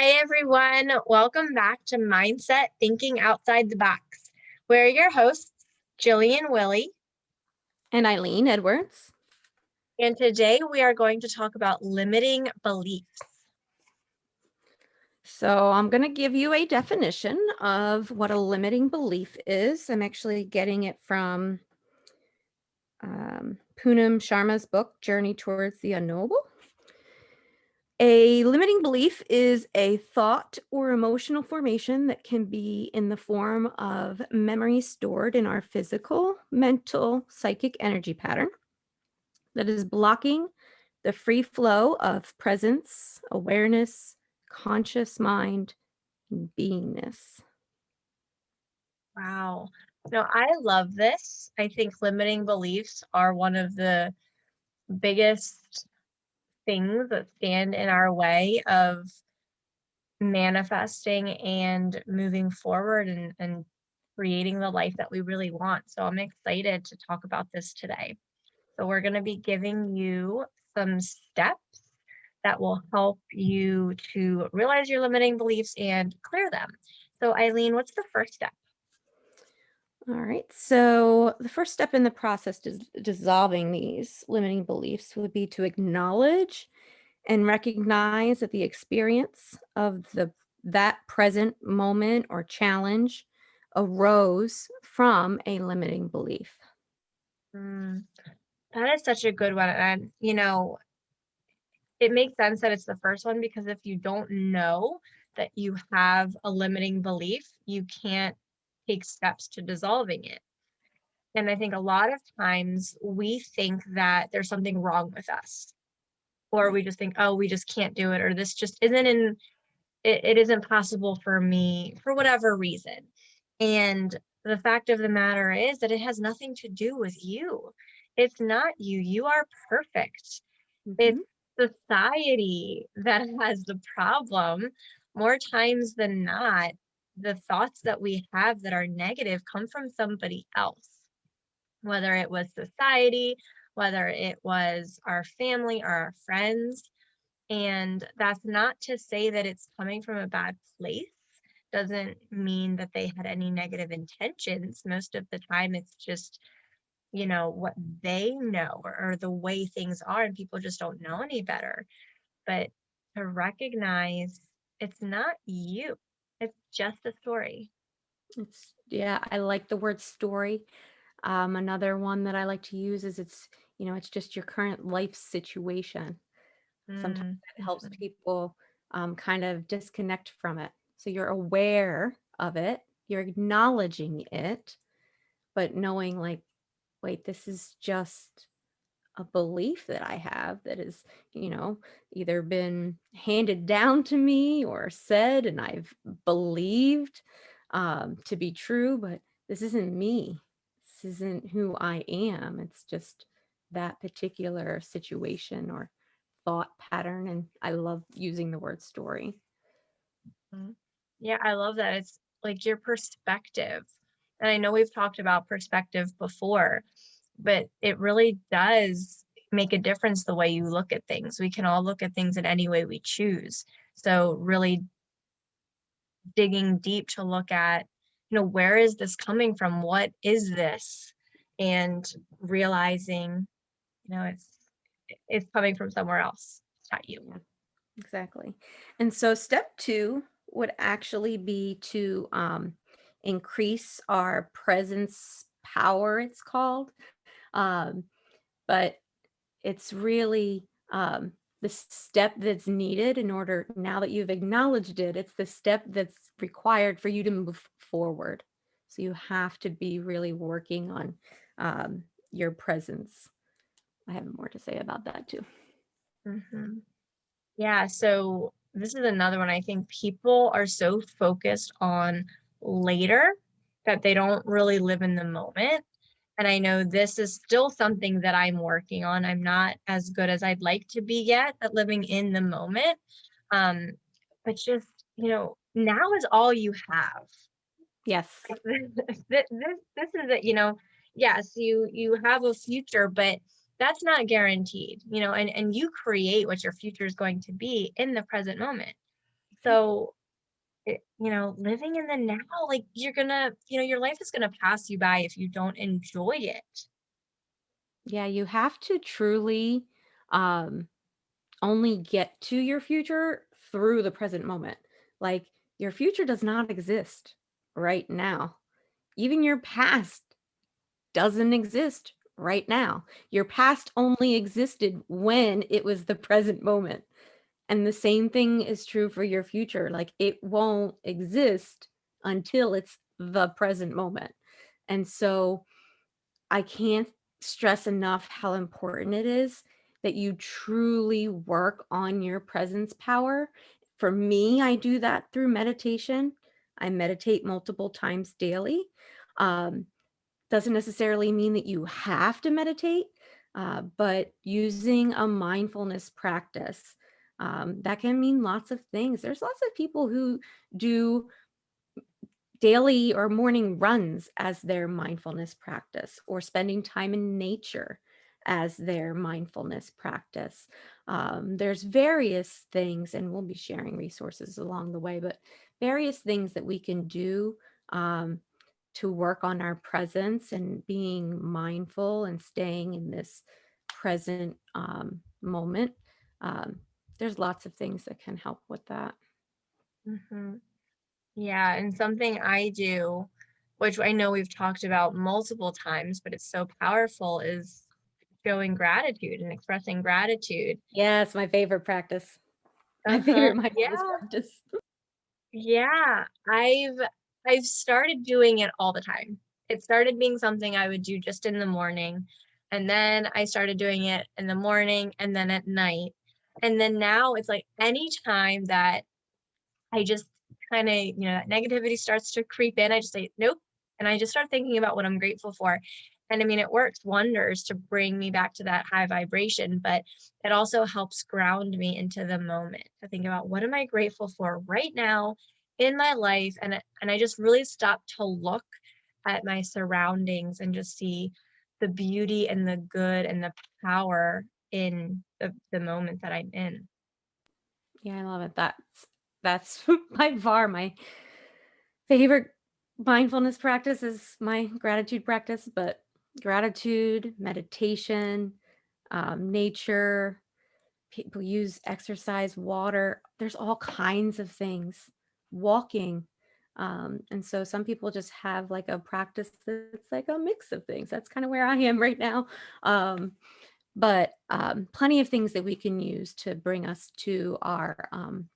Hi, everyone. Welcome back to Mindset Thinking Outside the Box. We're your hosts, Jillian Willie, And Eileen Edwards. and today we are going to talk about limiting beliefs. So I'm going to give you a definition of what a limiting belief is. I'm actually getting it from Poonam Sharma's book, Journey Towards the Unknowable. A limiting belief is a thought or emotional formation that can be in the form of memory stored in our physical, mental, psychic energy pattern that is blocking the free flow of presence, awareness, conscious mind, and beingness. Wow. No, I love this. I think limiting beliefs are one of the biggest things that stand in our way of manifesting and moving forward and creating the life that we really want. So I'm excited to talk about this today. So we're going to be giving you some steps that will help you to realize your limiting beliefs and clear them. So Eileen, what's the first step? All right. So the first step in the process to dissolving these limiting beliefs would be to acknowledge and recognize that the experience of that present moment or challenge arose from a limiting belief. Mm, that is such a good one. And, it makes sense that it's the first one because if you don't know that you have a limiting belief, you can't take steps to dissolving it. And I think a lot of times we think that there's something wrong with us, or we just think, oh, we just can't do it, or this just isn't it isn't possible for me for whatever reason. And the fact of the matter is that it has nothing to do with you. It's not you. You are perfect. It's Mhm. society that has the problem. More times than not, the thoughts that we have that are negative come from somebody else, whether it was society, whether it was our family or our friends. And that's not to say that it's coming from a bad place. Doesn't mean that they had any negative intentions. Most of the time, it's just, what they know or the way things are, and people just don't know any better. But to recognize it's not you, it's just a story. Yeah, I like the word story. Another one that I like to use is it's just your current life situation. Sometimes Mm, it helps mhm. people kind of disconnect from it. So you're aware of it, you're acknowledging it, but knowing, like, wait, this is just a belief that I have that is, either been handed down to me or said and I've believed to be true, but this isn't me. This isn't who I am. It's just that particular situation or thought pattern. And I love using the word story. Mhm. Yeah, I love that. It's like your perspective. And I know we've talked about perspective before, but it really does make a difference the way you look at things. We can all look at things in any way we choose. So, really digging deep to look at, where is this coming from? What is this? And realizing, it's coming from somewhere else. It's not you. Yeah, exactly. And so step two would actually be to increase our presence power, it's called. Um, but it's really the step that's needed in order, now that you've acknowledged it, it's the step that's required for you to move forward. So you have to be really working on your presence. I have more to say about that too. Hmm. Yeah, so this is another one. I think people are so focused on later that they don't really live in the moment. And I know this is still something that I'm working on. I'm not as good as I'd like to be yet at living in the moment. Um, but just, now is all you have. Yes. This is it, yes, you have a future, but that's not guaranteed, and you create what your future is going to be in the present moment. So, living in the now, like your life is gonna pass you by if you don't enjoy it. Yeah, you have to truly um only get to your future through the present moment. Like your future does not exist right now. Even your past doesn't exist right now. Your past only existed when it was the present moment. And the same thing is true for your future. Like it won't exist until it's the present moment. And so I can't stress enough how important it is that you truly work on your presence power. For me, I do that through meditation. I meditate multiple times daily. Um, doesn't necessarily mean that you have to meditate, but using a mindfulness practice, that can mean lots of things. There's lots of people who do daily or morning runs as their mindfulness practice, or spending time in nature as their mindfulness practice. There's various things, and we'll be sharing resources along the way, but various things that we can do um, to work on our presence and being mindful and staying in this present moment. Um, there's lots of things that can help with that. Mhm. Yeah, and something I do, which I know we've talked about multiple times, but it's so powerful, is showing gratitude and expressing gratitude. Yes, my favorite practice. My Uh-huh. favorite Yeah. mindfulness practice. Yeah. I've started doing it all the time. It started being something I would do just in the morning, and then I started doing it in the morning and then at night. And then now it's like anytime that I just kinda, that negativity starts to creep in, I just say, "Nope," and I just start thinking about what I'm grateful for, and I mean, it works wonders to bring me back to that high vibration, but it also helps ground me into the moment to think about what am I grateful for right now in my life, and I just really stop to look at my surroundings and just see the beauty and the good and the power in the moment that I'm in. Yeah, I love it. That's by far my favorite mindfulness practice is my gratitude practice, but gratitude, meditation, nature, people use exercise, water. There's all kinds of things. Walking. And so some people just have like a practice that's like a mix of things. That's kind of where I am right now. Um, but plenty of things that we can use to bring us to our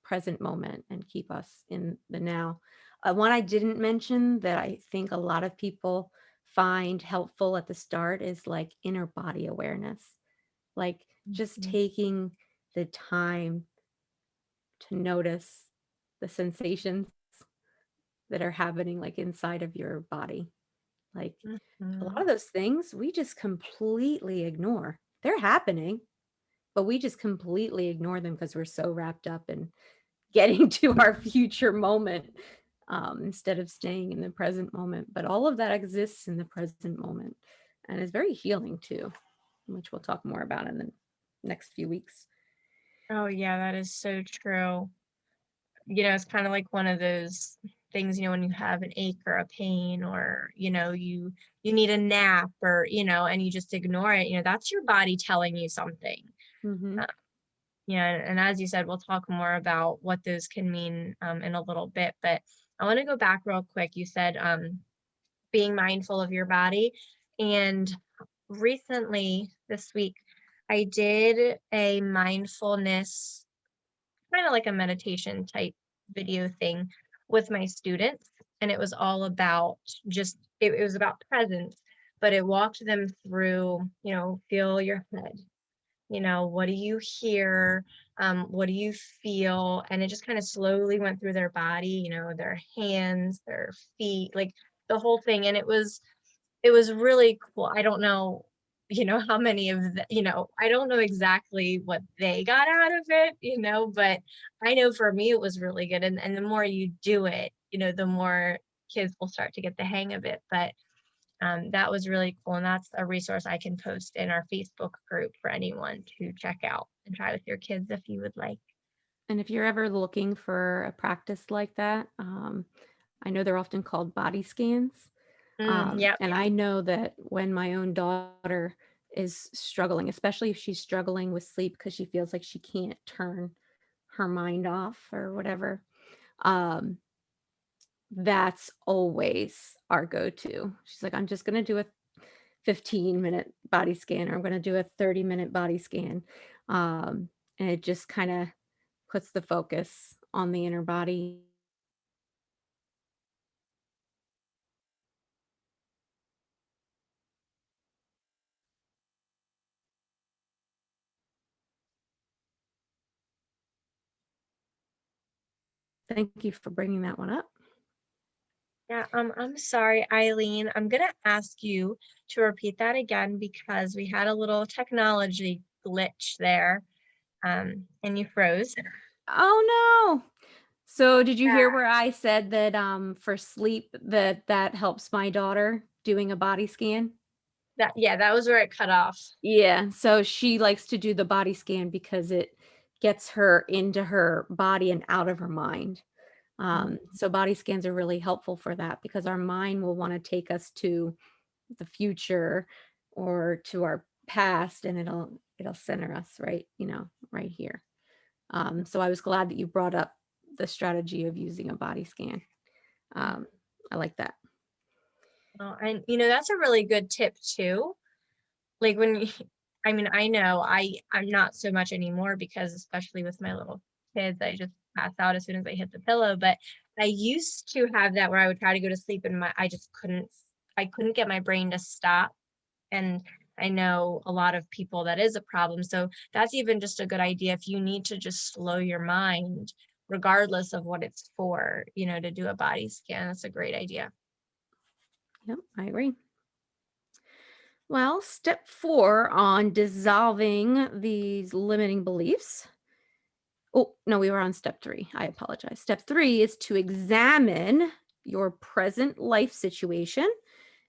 present moment and keep us in the now. One I didn't mention that I think a lot of people find helpful at the start is like inner body awareness, like just Mhm. taking the time to notice the sensations that are happening like inside of your body. Like a lot of Mhm. those things we just completely ignore. They're happening, but we just completely ignore them because we're so wrapped up in getting to our future moment, instead of staying in the present moment. But all of that exists in the present moment and is very healing too, which we'll talk more about in the next few weeks. Oh, yeah, that is so true. It's kind of like one of those things, when you have an ache or a pain or, you need a nap or, and you just ignore it, that's your body telling you something. Hmm. Uh, yeah, and as you said, we'll talk more about what those can mean in a little bit, but I want to go back real quick. You said being mindful of your body. And recently this week, I did a mindfulness kind of like a meditation type video thing with my students. And it was all about it was about presence, but it walked them through, feel your head. What do you hear? What do you feel? And it just kind of slowly went through their body, their hands, their feet, like the whole thing. And it was really cool. I don't know, how many of the I don't know exactly what they got out of it, but I know for me it was really good, and the more you do it, the more kids will start to get the hang of it, but, that was really cool, and that's a resource I can post in our Facebook group for anyone to check out and try with your kids if you would like. And if you're ever looking for a practice like that, I know they're often called body scans. Yep. And I know that when my own daughter is struggling, especially if she's struggling with sleep because she feels like she can't turn her mind off or whatever, um, that's always our go-to. She's like, I'm just going to do a 15-minute body scan, or I'm going to do a 30-minute body scan. Um, and it just kind of puts the focus on the inner body. Thank you for bringing that one up. Yeah, I'm sorry, Eileen. I'm gonna ask you to repeat that again because we had a little technology glitch there, and you froze. Oh no. So did you hear Yeah. where I said that for sleep that helps my daughter doing a body scan? Yeah, that was where it cut off. Yeah, so she likes to do the body scan because it gets her into her body and out of her mind. Mhm. So body scans are really helpful for that because our mind will want to take us to the future or to our past, and it'll center us right, right here. So I was glad that you brought up the strategy of using a body scan. Um, I like that. Well, and that's a really good tip too. Like when you, I mean, I know I'm not so much anymore because especially with my little kids, I just pass out as soon as I hit the pillow. But I used to have that where I would try to go to sleep and I couldn't get my brain to stop. And I know a lot of people that is a problem. So that's even just a good idea if you need to just slow your mind, regardless of what it's for, to do a body scan. That's a great idea. Yep, I agree. Well, step 4 on dissolving these limiting beliefs. Oh, no, we were on step 3. I apologize. Step 3 is to examine your present life situation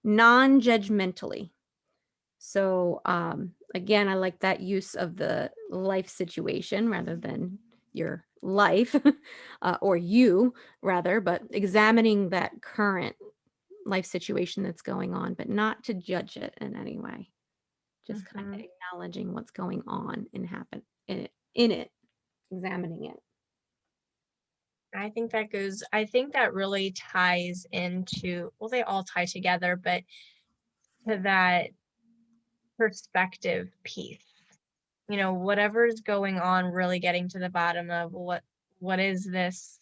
non-judgmentally. So, again, I like that use of the life situation rather than your life, or you rather, but examining that current life situation that's going on, but not to judge it in any way. Just kind of Mhm. acknowledging what's going on and happen in it, examining it. I think that really ties into, well, they all tie together, but to that perspective piece. Whatever's going on, really getting to the bottom of what is this,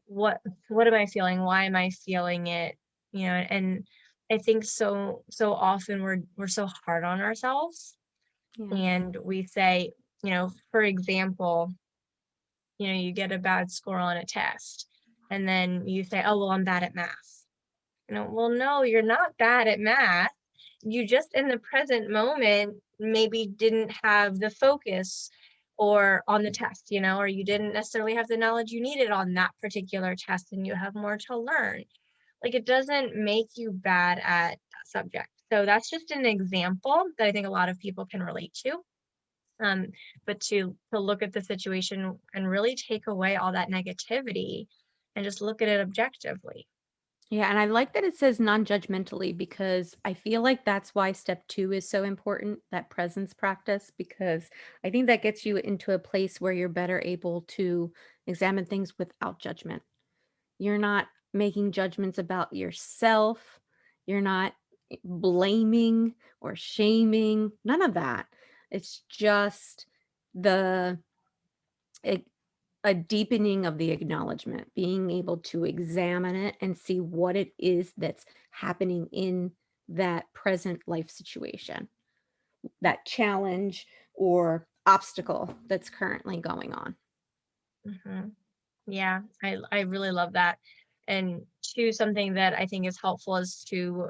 what what am I feeling? Why am I feeling it? And I think so often we're so hard on ourselves Yes. and we say, for example, you get a bad score on a test and then you say, "Oh, well, I'm bad at math." Well, no, you're not bad at math. You just in the present moment maybe didn't have the focus or on the test, or you didn't necessarily have the knowledge you needed on that particular test and you have more to learn. Like it doesn't make you bad at that subject. So that's just an example that I think a lot of people can relate to. Um, but to look at the situation and really take away all that negativity and just look at it objectively. Yeah, and I like that it says non-judgmentally because I feel like that's why step 2 is so important, that presence practice, because I think that gets you into a place where you're better able to examine things without judgment. You're not making judgments about yourself. You're not blaming or shaming, none of that. It's just the a, a deepening of the acknowledgement, being able to examine it and see what it is that's happening in that present life situation, that challenge or obstacle that's currently going on. Mhm. Yeah, I really love that. And two, something that I think is helpful is to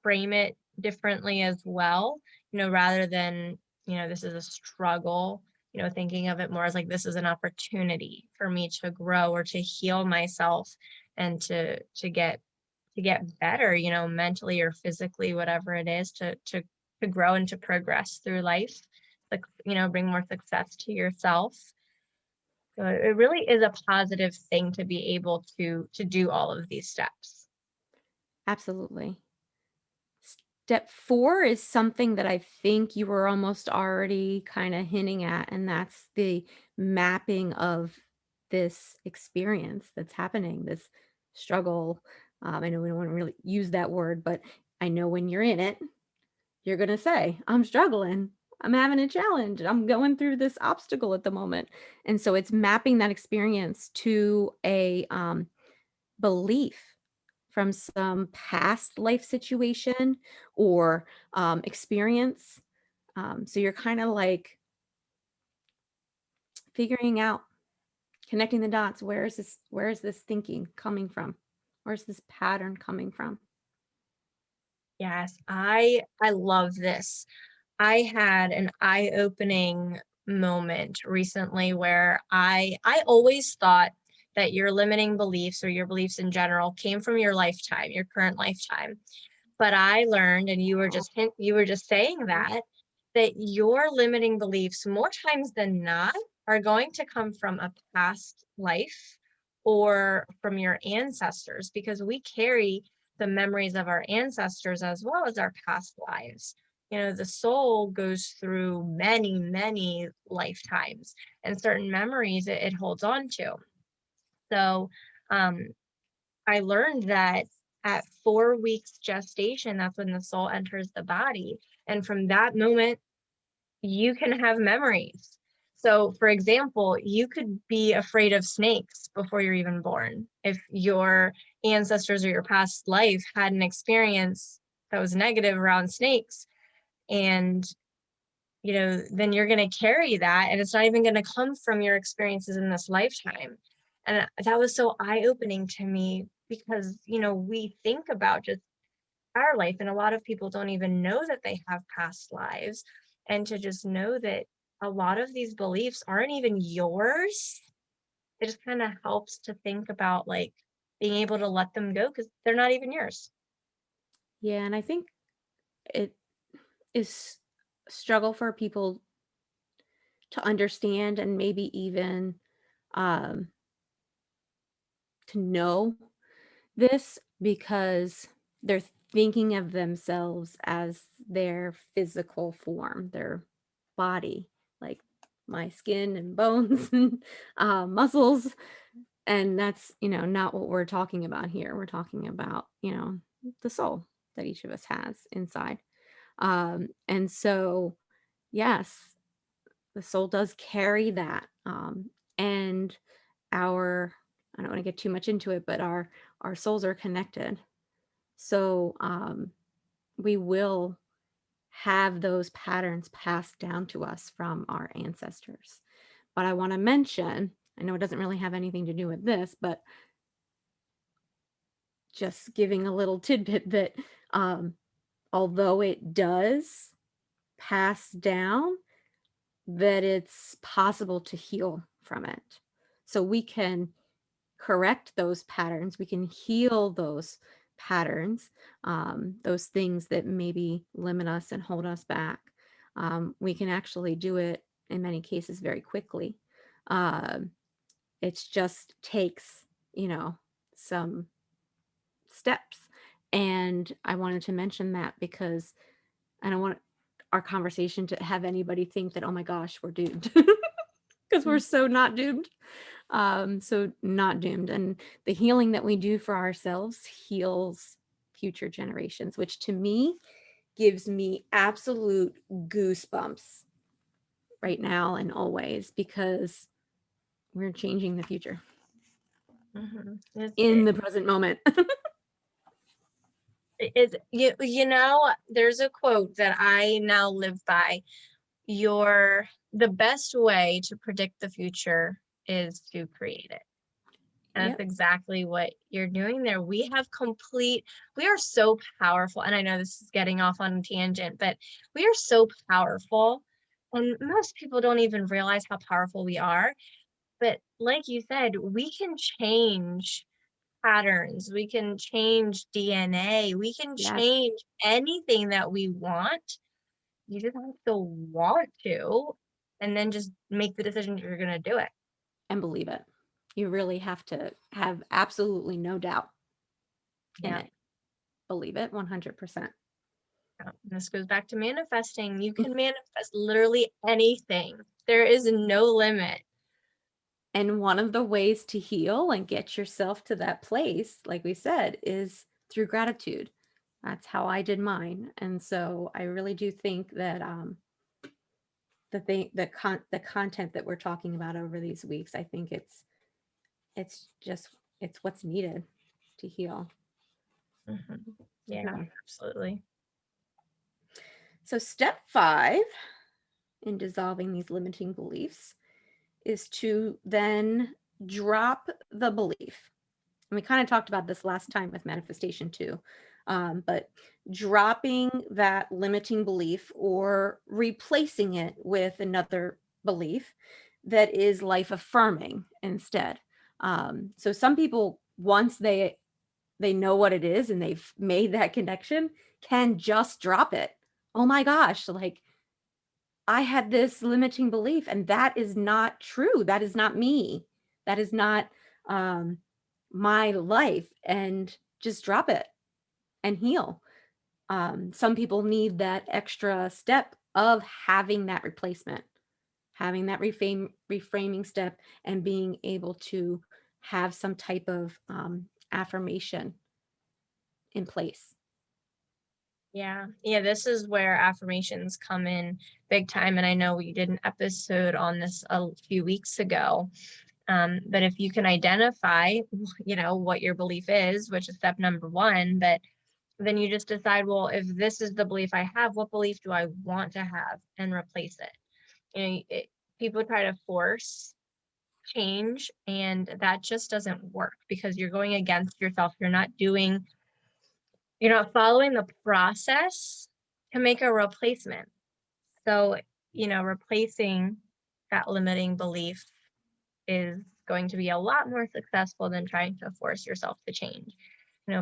frame it differently as well, rather than, this is a struggle, thinking of it more as like this is an opportunity for me to grow or to heal myself and to get better, mentally or physically, whatever it is, to grow and to progress through life. bring more success to yourself. So it really is a positive thing to be able to do all of these steps. Absolutely. Step 4 is something that I think you were almost already kind of hinting at, and that's the mapping of this experience that's happening, this struggle. I know we don't want to really use that word, but I know when you're in it, you're going to say, I'm struggling. I'm having a challenge. I'm going through this obstacle at the moment. And so it's mapping that experience to a belief from some past life situation or experience. So you're kind of like figuring out, connecting the dots. Where is this thinking coming from? Where's this pattern coming from? Yes, I love this. I had an eye-opening moment recently where I always thought that your limiting beliefs or your beliefs in general came from your lifetime, your current lifetime. But I learned, and you were just saying that your limiting beliefs more times than not are going to come from a past life or from your ancestors because we carry the memories of our ancestors as well as our past lives. The soul goes through many, many lifetimes and certain memories it holds on to. So, um, I learned that at 4 weeks gestation, that's when the soul enters the body. And from that moment, you can have memories. So, for example, you could be afraid of snakes before you're even born. If your ancestors or your past life had an experience that was negative around snakes, and then you're going to carry that, and it's not even going to come from your experiences in this lifetime. And that was so eye-opening to me because, we think about just our life, and a lot of people don't even know that they have past lives. And to just know that a lot of these beliefs aren't even yours, it just kind of helps to think about like being able to let them go because they're not even yours. Yeah, and I think it is a struggle for people to understand and maybe even um, to know this because they're thinking of themselves as their physical form, their body, like my skin and bones and muscles. And that's, not what we're talking about here. We're talking about, the soul that each of us has inside. And so, yes, the soul does carry that. And our, I don't want to get too much into it, but our souls are connected. So we will have those patterns passed down to us from our ancestors. But I want to mention, I know it doesn't really have anything to do with this, but just giving a little tidbit that um, although it does pass down, that it's possible to heal from it. So we can correct those patterns, we can heal those patterns, those things that maybe limit us and hold us back. We can actually do it in many cases very quickly. Um, it just takes, some steps. And I wanted to mention that because I don't want our conversation to have anybody think that, oh my gosh, we're doomed. Because we're Mm. so not doomed. So not doomed. And the healing that we do for ourselves heals future generations, which to me gives me absolute goosebumps right now and always because we're changing the future Mhm. in the present moment. There's a quote that I now live by. The best way to predict the future is to create it. And that's Yep. exactly what you're doing there. We are so powerful. And I know this is getting off on a tangent, but we are so powerful. And most people don't even realize how powerful we are. But like you said, we can change patterns, we can change DNA, we can Yes. change anything that we want You just have to want to, and then just make the decision you're gonna do it. And believe it. You really have to have absolutely no doubt in Yeah. it. Believe it 100%. Yeah. And this goes back to manifesting. You can manifest literally anything. There is no limit. And one of the ways to heal and get yourself to that place, like we said, is through gratitude. That's how I did mine. And so I really do think that the content that we're talking about over these weeks, I think it's what's needed to heal. Mhm. To Yeah, heal. absolutely. So step 5 in dissolving these limiting beliefs is to then drop the belief. And we kind of talked about this last time with manifestation too. But dropping that limiting belief or replacing it with another belief that is life affirming instead. So some people, once they know what it is and they've made that connection, can just drop it. Oh my gosh, like I had this limiting belief, and that is not true. That is not me. That is not um, my life. And just drop it and heal. Some people need that extra step of having that replacement, having that reframing step, and being able to have some type of affirmation in place. Yeah. Yeah, this is where affirmations come in big time. And I know we did an episode on this a few weeks ago. But if you can identify, what your belief is, which is step number one, but then you just decide, well, if this is the belief I have, what belief do I want to have and replace it? People try to force change, and that just doesn't work because you're going against yourself. You're not following the process to make a replacement. So, replacing that limiting belief is going to be a lot more successful than trying to force yourself to change.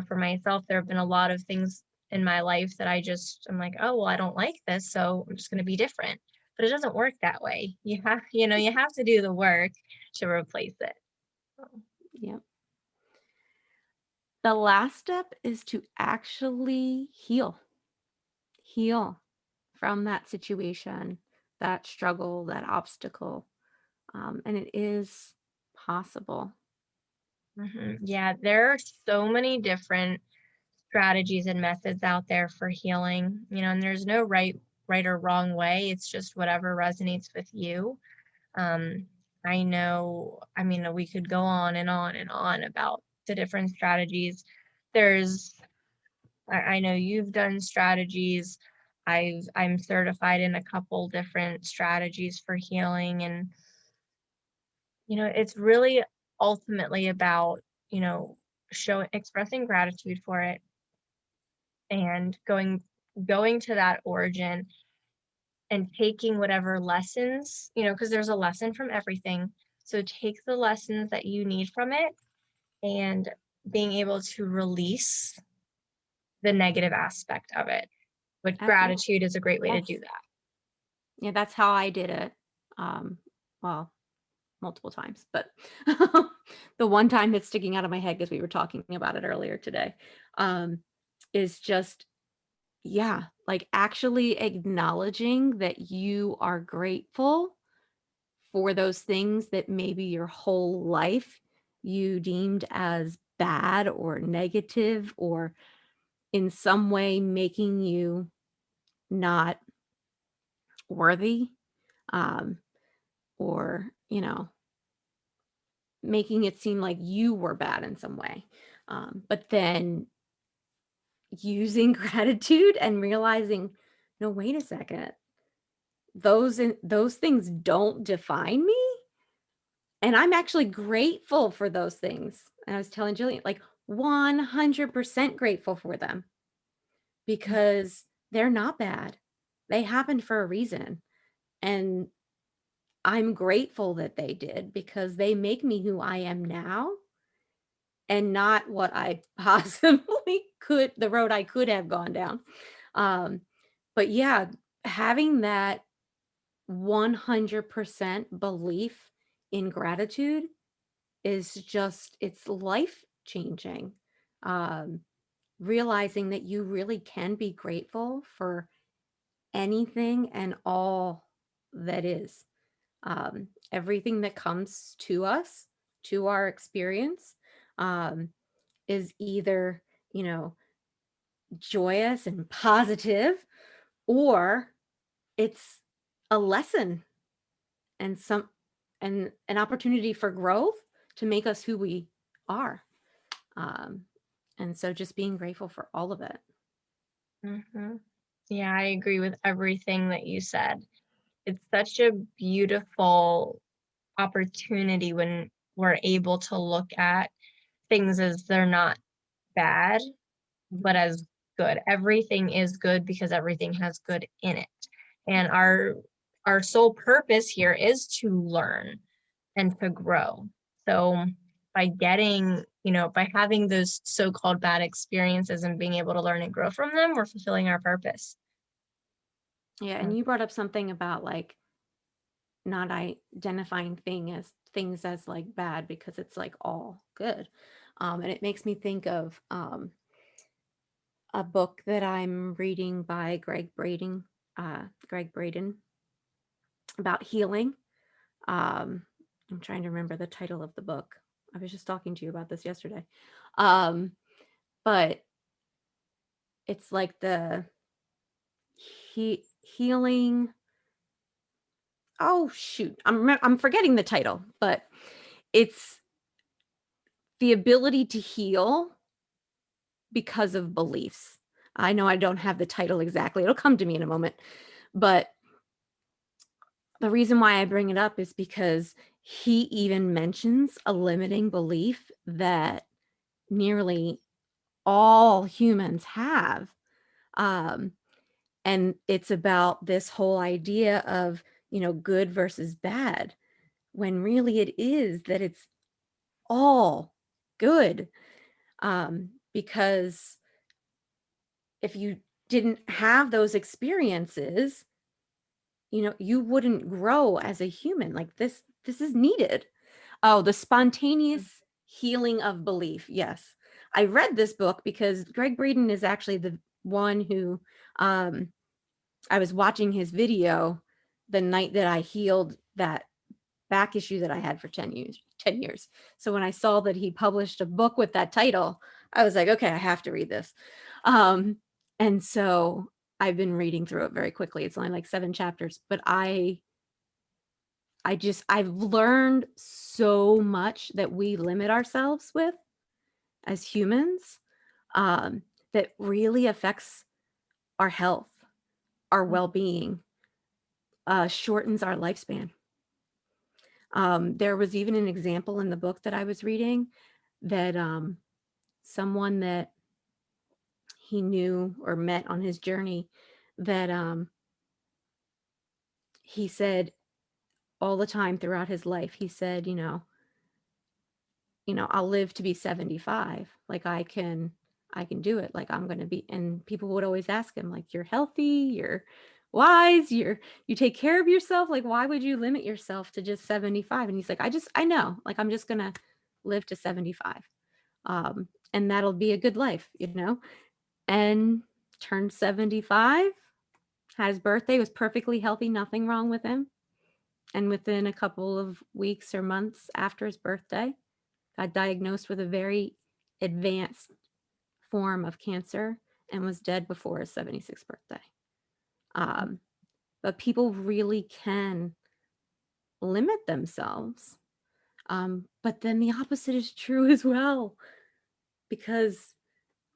For myself, there have been a lot of things in my life that I'm like, oh, well, I don't like this, so I'm just going to be different. But it doesn't work that way. You have to do the work to replace it. So, Yeah. The last step is to actually heal from that situation, that struggle, that obstacle. And it is possible. Yeah, there are so many different strategies and methods out there for healing, and there's no right or wrong way. It's just whatever resonates with you. Um, I know, I mean, we could go on and on and on about the different strategies. There's, I know you've done strategies. I'm certified in a couple different strategies for healing, and it's really ultimately about, you know, expressing gratitude for it and going to that origin and taking whatever lessons, because there's a lesson from everything. So take the lessons that you need from it and being able to release the negative aspect of it, which Absolutely. gratitude is a great way to do Yes. that. Yeah, that's how I did it. Um, well, multiple times, but the one time that's sticking out of my head because we were talking about it earlier today, um, is just, yeah, like actually acknowledging that you are grateful for those things that maybe your whole life you deemed as bad or negative or in some way making you not worthy, um, or, making it seem like you were bad in some way. But then using gratitude and realizing, no, wait a second, those things don't define me. And I'm actually grateful for those things. And I was telling Jillian, like 100% grateful for them because they're not bad. They happened for a reason. And I'm grateful that they did because they make me who I am now and not what I possibly the road I could have gone down. Um, but yeah, having that 100% belief in gratitude is just, it's life changing. Um, Realizing that you really can be grateful for anything and all that is. Everything that comes to us, to our experience, um, is either, you know, joyous and positive, or it's a lesson and an opportunity for growth to make us who we are. Um, and so just being grateful for all of it. Mhm. Yeah, I agree with everything that you said. It's such a beautiful opportunity when we're able to look at things as they're not bad, but as good. Everything is good because everything has good in it. And our sole purpose here is to learn and to grow. So by getting, by having those so-called bad experiences and being able to learn and grow from them, we're fulfilling our purpose. Yeah, Mm. and you brought up something about like not identifying things as like bad because it's like all good. And it makes me think of a book that I'm reading by Greg Braden about healing. Um, I'm trying to remember the title of the book. I was just talking to you about this yesterday. Um, but it's like the healing. Oh shoot, I'm forgetting the title, but it's the ability to heal because of beliefs. I know I don't have the title exactly. It'll come to me in a moment. But the reason why I bring it up is because he even mentions a limiting belief that nearly all humans have. Um, and it's about this whole idea of, good versus bad, when really it is that it's all good. Because if you didn't have those experiences, you wouldn't grow as a human. Like this is needed. Oh, the spontaneous healing of belief. Yes. I read this book because Greg Braden is actually the one who um I was watching his video the night that I healed that back issue that I had for 10 years. So when I saw that he published a book with that title, I was like, okay, I have to read this. Um, and so I've been reading through it very quickly. It's only like 7 chapters, but I've learned so much that we limit ourselves with as humans, um, that really affects our health, our well-being, shortens our lifespan. There was even an example in the book that I was reading that someone that he knew or met on his journey, that he said all the time throughout his life, he said, I'll live to be 75. Like I can do it. Like I'm going to be, and people would always ask him like, you're healthy, you're wise, you take care of yourself. Like, why would you limit yourself to just 75? And he's like, I know, like, I'm just going to live to 75. And that'll be a good life. And turned 75, had his birthday, was perfectly healthy, nothing wrong with him. And within a couple of weeks or months after his birthday, got diagnosed with a very advanced form of cancer and was dead before his 76th birthday. Um, but people really can limit themselves. But then the opposite is true as well, because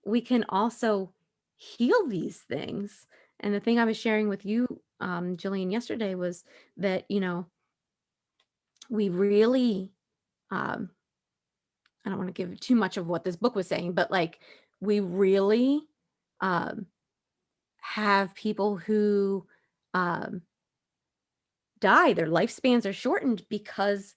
we can also heal these things. And the thing I was sharing with you, Jillian, yesterday was that, we really, um, I don't want to give too much of what this book was saying, but like we really um, have people who um, die, their lifespans are shortened because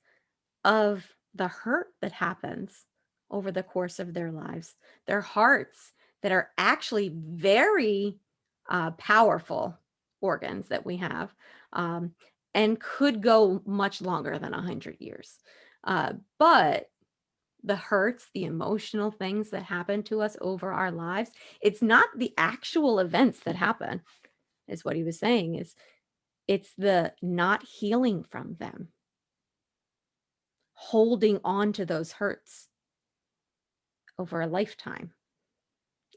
of the hurt that happens over the course of their lives. Their hearts that are actually very powerful organs that we have, um, and could go much longer than 100 years. But the hurts, the emotional things that happen to us over our lives, it's not the actual events that happen, is what he was saying, is it's the not healing from them, holding on to those hurts over a lifetime.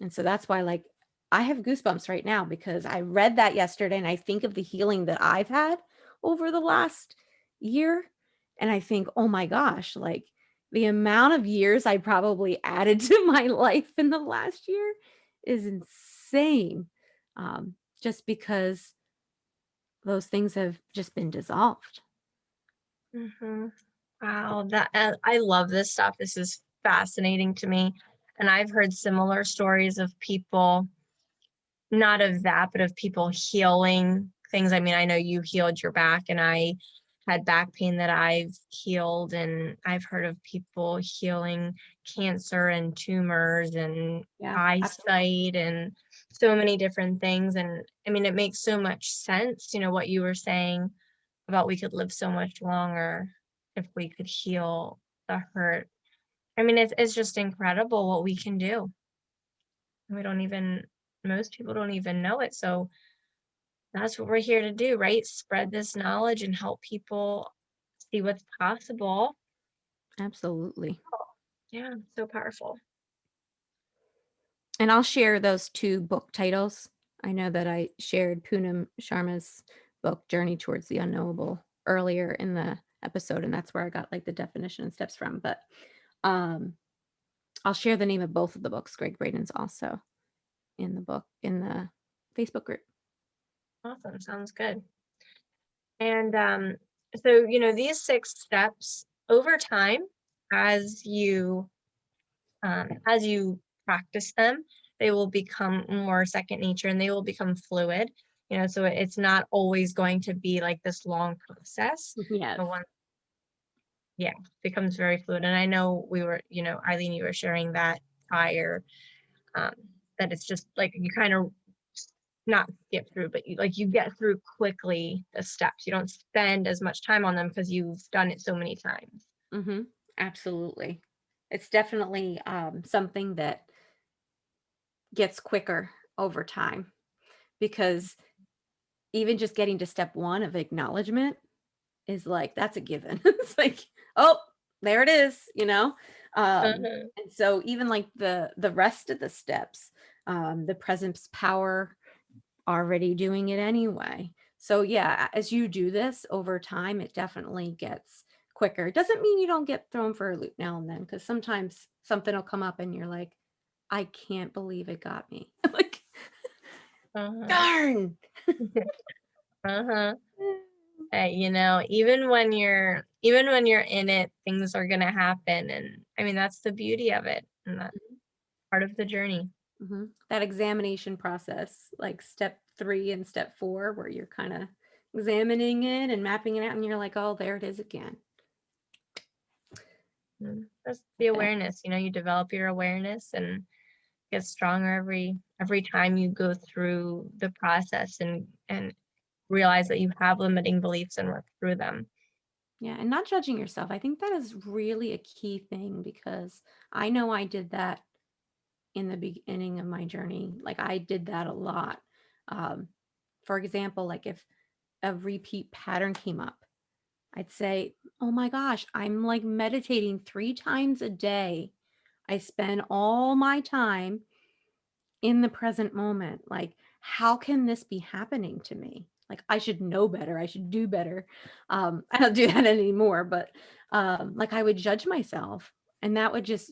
And so that's why, like, I have goosebumps right now because I read that yesterday and I think of the healing that I've had over the last year. And I think, oh my gosh, like the amount of years I probably added to my life in the last year is insane. Just because those things have just been dissolved. Hmm. Wow, that I love this stuff. This is fascinating to me. And I've heard similar stories of people, not of that, but of people healing things. I mean, I know you healed your back, and I had back pain that I've healed, and I've heard of people healing cancer and tumors and Yeah, absolutely. eyesight and so many different things. And I mean, it makes so much sense, what you were saying about we could live so much longer if we could heal the hurt. I mean, it's just incredible what we can do. We don't even Most people don't even know it. So that's what we're here to do, right? Spread this knowledge and help people see what's possible. Absolutely. Yeah, so powerful. And I'll share those 2 book titles. I know that I shared Poonam Sharma's book, Journey Towards the Unknowable, earlier in the episode, and that's where I got, like, the definition and steps from, but, um, I'll share the name of both of the books. Greg Braden's also in the Facebook group. Awesome. Sounds good. And so, these 6 steps over time, as you practice them, they will become more second nature and they will become fluid. So it's not always going to be like this long process. Yes. But once, yeah, becomes very fluid. And I know Eileen, you were sharing that prior, um, that it's just like you kind of not skip through, but you get through quickly the steps. You don't spend as much time on them because you've done it so many times. Mhm. Absolutely. It's definitely, something that gets quicker over time because even just getting to step 1 of acknowledgement is like, that's a given. It's like, "Oh, there it is," you know? Uh-huh. And so even like the rest of the steps, the presence power, already doing it anyway. So yeah, as you do this over time, it definitely gets quicker. It doesn't mean you don't get thrown for a loop now and then, because sometimes something will come up and you're like, "I can't believe it got me." Like, Uh-huh. "Darn." Uh-huh. Hey, even when you're in it, things are gonna happen. And I mean, that's the beauty of it. And that's part of the journey. Mhm. That examination process, like step 3 and step 4, where you're kinda examining it and mapping it out, and you're like, "Oh, there it is again." That's the Yeah. awareness. You develop your awareness and get stronger every time you go through the process and realize that you have limiting beliefs and work through them. Yeah, and not judging yourself. I think that is really a key thing because I know I did that in the beginning of my journey. Like I did that a lot. Um, for example, like if a repeat pattern came up, I'd say, "Oh my gosh, I'm like meditating 3 times a day. I spend all my time in the present moment. Like, how can this be happening to me? Like, I should know better. I should do better." I don't do that anymore, but like I would judge myself, and that would just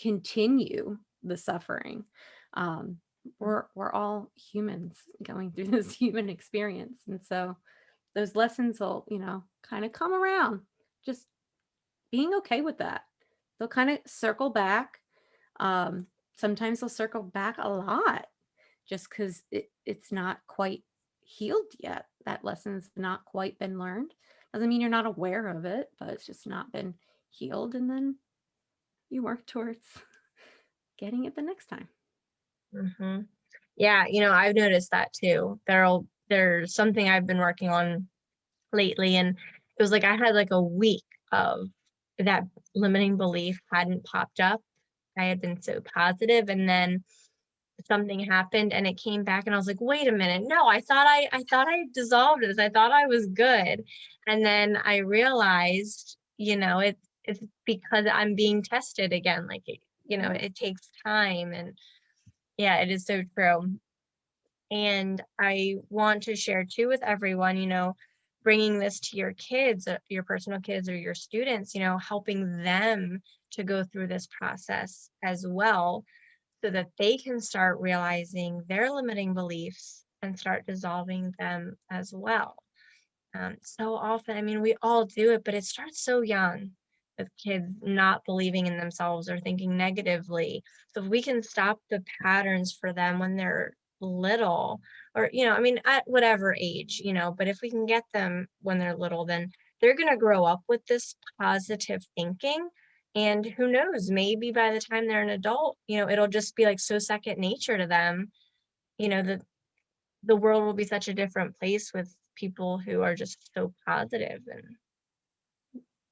continue the suffering. Um, we're all humans going through this human experience, and so those lessons will, kind of come around. Just being okay with that. They'll kind of circle back. Um, Sometimes they'll circle back a lot just because it's not quite healed yet. That lesson's not quite been learned. Doesn't mean you're not aware of it, but it's just not been healed. And then you work towards getting it the next time. Hmm. Yeah, I've noticed that too. There'll there's something I've been working on lately, and it was like I had like a week of that limiting belief hadn't popped up. I had been so positive, and then something happened and it came back and I was like, "Wait a minute. No, I thought I dissolved this. I thought I was good." And then I realized, it's because I'm being tested again. Like Yeah. it takes time, and yeah, it is so true. And I want to share too with everyone, bringing this to your kids, your personal kids or your students, helping them to go through this process as well so that they can start realizing their limiting beliefs and start dissolving them as well. So often, I mean, we all do it, but it starts so young with kids not believing in themselves or thinking negatively. So if we can stop the patterns for them when they're little, or, I mean, at whatever age, but if we can get them when they're little, then they're going to grow up with this positive thinking. And who knows, maybe by the time they're an adult, it'll just be like so second nature to them, that the world will be such a different place with people who are just so positive and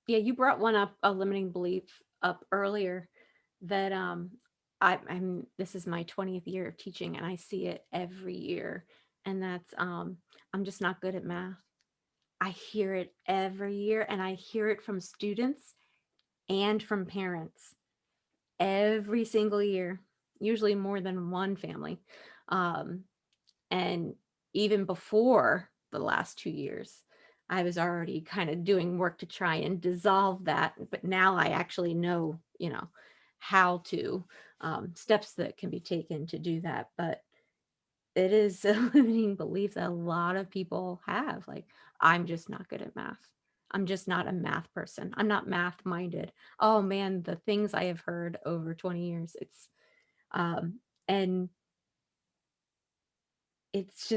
Yeah, you brought one up, a limiting belief up earlier that I'm this is my 20th year of teaching and I see it every year. And that's I'm just not good at math. I hear it every year and I hear it from students and from parents every single year, usually more than one family. Um, and even before the last 2 years, I was already kind of doing work to try and dissolve that. But now I actually know, how to, steps that can be taken to do that. But it is a limiting belief that a lot of people have. Like, I'm just not good at math. I'm just not a math person. I'm not math minded. Oh man, the things I have heard over 20 years. Um, and it's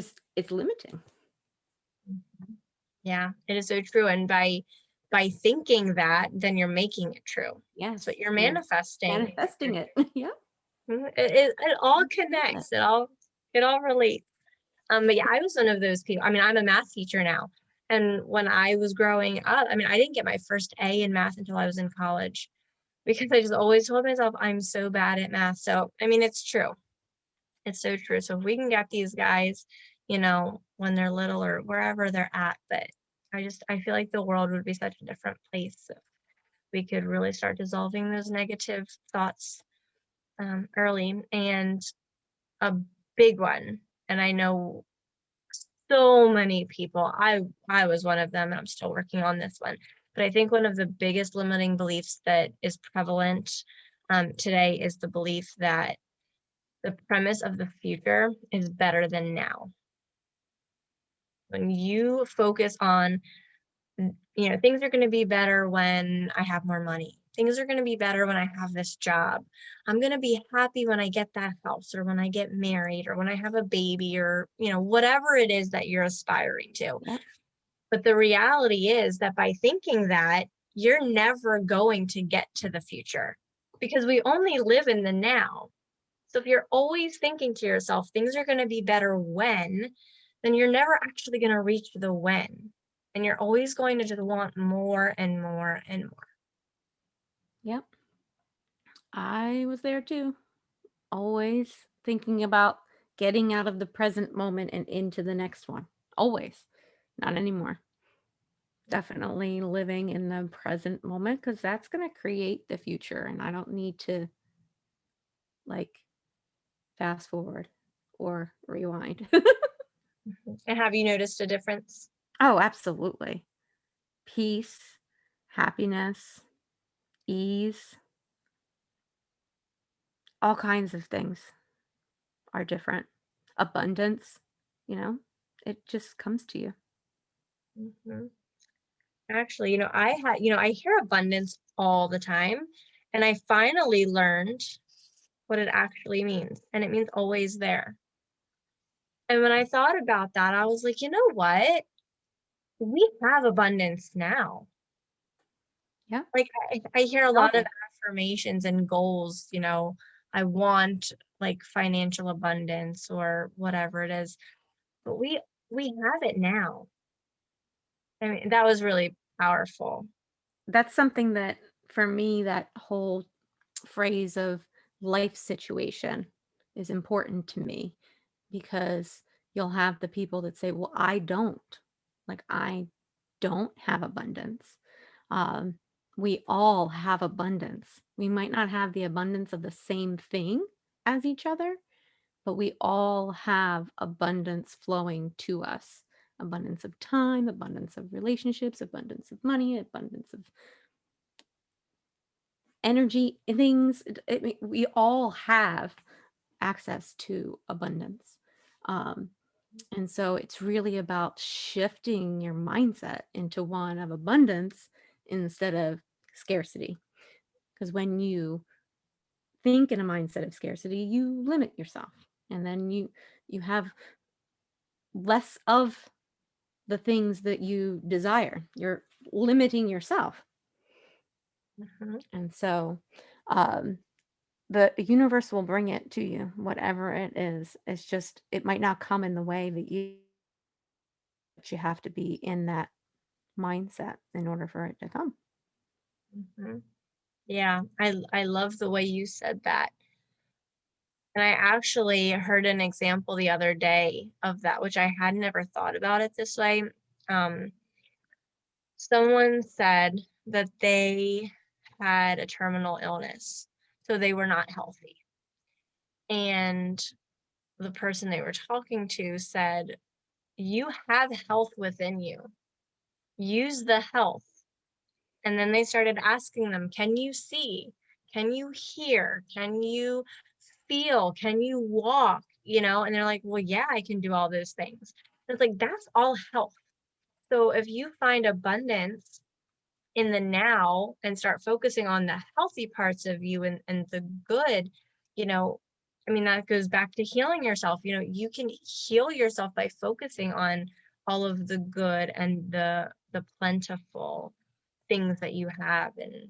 limiting. yeah, it is so true. And by thinking that, then you're making it true. That's Yes. what you're You're manifesting. manifesting it. Yeah. It all Love it. connects. It all relates. But yeah, I was one of those people. I mean, I'm a math teacher now. And when I was growing up, I mean, I didn't get my first A in math until I was in college because I just always told myself I'm so bad at math. So, I mean, it's true. It's so true. So if we can get these guys, when they're little or wherever they're at, but I feel like the world would be such a different place if we could really start dissolving those negative thoughts early. And a big one, and I know so many people, I was one of them, and I'm still working on this one. But I think one of the biggest limiting beliefs that is prevalent today is the belief that the premise of the future is better than now. When you focus on, things are going to be better when I have more money. Things are going to be better when I have this job. I'm going to be happy when I get that house or when I get married or when I have a baby or, whatever it is that you're aspiring to. Yep. But the reality is that by thinking that, you're never going to get to the future because we only live in the now. So if you're always thinking to yourself, things are going to be better when, then you're never actually going to reach the when. And you're always going to just want more and more and more. Yep. I was there too. Always thinking about getting out of the present moment and into the next one. Always. Not anymore. Definitely living in the present moment because that's going to create the future. And I don't need to like fast forward or rewind. And have you noticed a difference? Oh, absolutely. Peace, happiness, ease, all kinds of things are different. Abundance, you know, it just comes to you. Mhm. Actually, I hear abundance all the time, and I finally learned what it actually means. And it means always there. And when I thought about that, I was like, you know what? We have abundance now. Yeah. Like, I hear a All lot of day. affirmations and goals, I want like financial abundance or whatever it is. But we we have it now. I mean, that was really powerful. That's something that for me, that whole phrase of life situation is important to me because you'll have the people that say, "Well, I don't. Like, I don't have abundance." Um, we all have abundance. We might not have the abundance of the same thing as each other, but we all have abundance flowing to us. Abundance of time, abundance of relationships, abundance of money, abundance of energy, things. We all have access to abundance. Um, and so it's really about shifting your mindset into one of abundance instead of scarcity. Because when you think in a mindset of scarcity, you limit yourself. And then you have less of the things that you desire. You're limiting yourself. Mhm. And so um the universe will bring it to you, whatever it is. It's just it might not come in the way that you have to be in that mindset in order for it to come. Mhm. Yeah, I love the way you said that. And I actually heard an example the other day of that, which I had never thought about it this way. Um, Someone said that they had a terminal illness, so they were not healthy. And the person they were talking to said, "You have health within you. Use the health." And then they started asking them, "Can you see? Can you hear? Can you feel? Can you walk?" And they're like, "Well, yeah, I can do all those things." It's like, that's all health. So if you find abundance in the now and start focusing on the healthy parts of you and the good, you know, I mean, that goes back to healing yourself. You can heal yourself by focusing on all of the good and the plentiful things that you have. And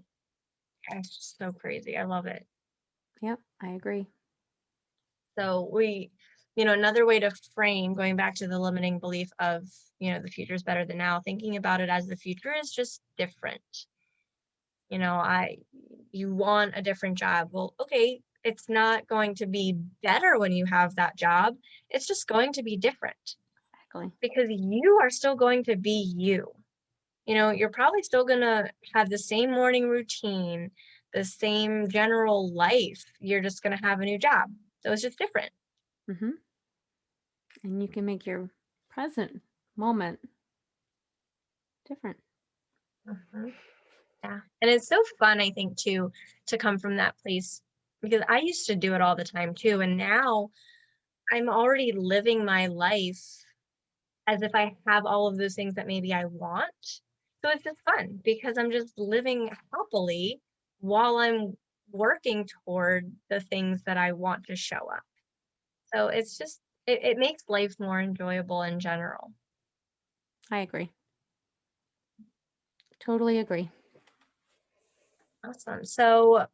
it's just so crazy. I love it. Yep, I agree. So another way to frame, going back to the limiting belief of, the future is better than now, thinking about it as the future is just different. You want a different job. Well, okay, it's not going to be better when you have that job. It's just going to be different Exactly. because you are still going to be you. You're probably still going to have the same morning routine, the same general life. You're just going to have a new job. So it's just different. Hmm. And you can make your present moment different. Mhm. Yeah. And it's so fun, I think, too, to come from that place because I used to do it all the time too. And now I'm already living my life as if I have all of those things that maybe I want. So it's just fun because I'm just living happily while I'm working toward the things that I want to show up. So it's just, it makes life more enjoyable in general. I agree. Totally agree. Awesome. So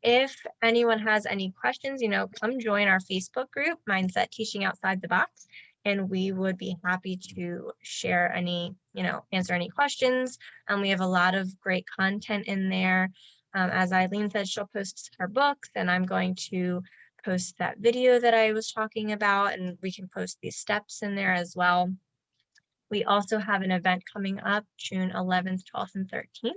if anyone has any questions, come join our Facebook group, Mindset Teaching Outside the Box, and we would be happy to share any, answer any questions. We have a lot of great content in there. As Eileen said, she'll post her books, and I'm going to post that video that I was talking about, and we can post these steps in there as well. We also have an event coming up June 11th, 12th, and 13th.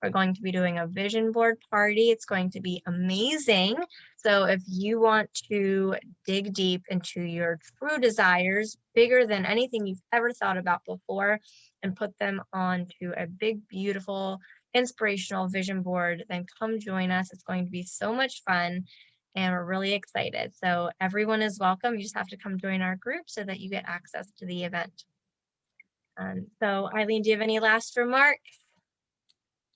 We're going to be doing a vision board party. It's going to be amazing. So if you want to dig deep into your true desires, bigger than anything you've ever thought about before, and put them onto a big, beautiful, inspirational vision board, then come join us. It's going to be so much fun. And we're really excited. So everyone is welcome. You just have to come join our group so that you get access to the event. So Eileen, do you have any last remarks?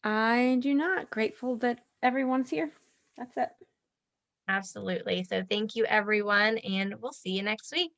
I do not. Grateful that everyone's here. That's it. Absolutely. So thank you, everyone, and we'll see you next week.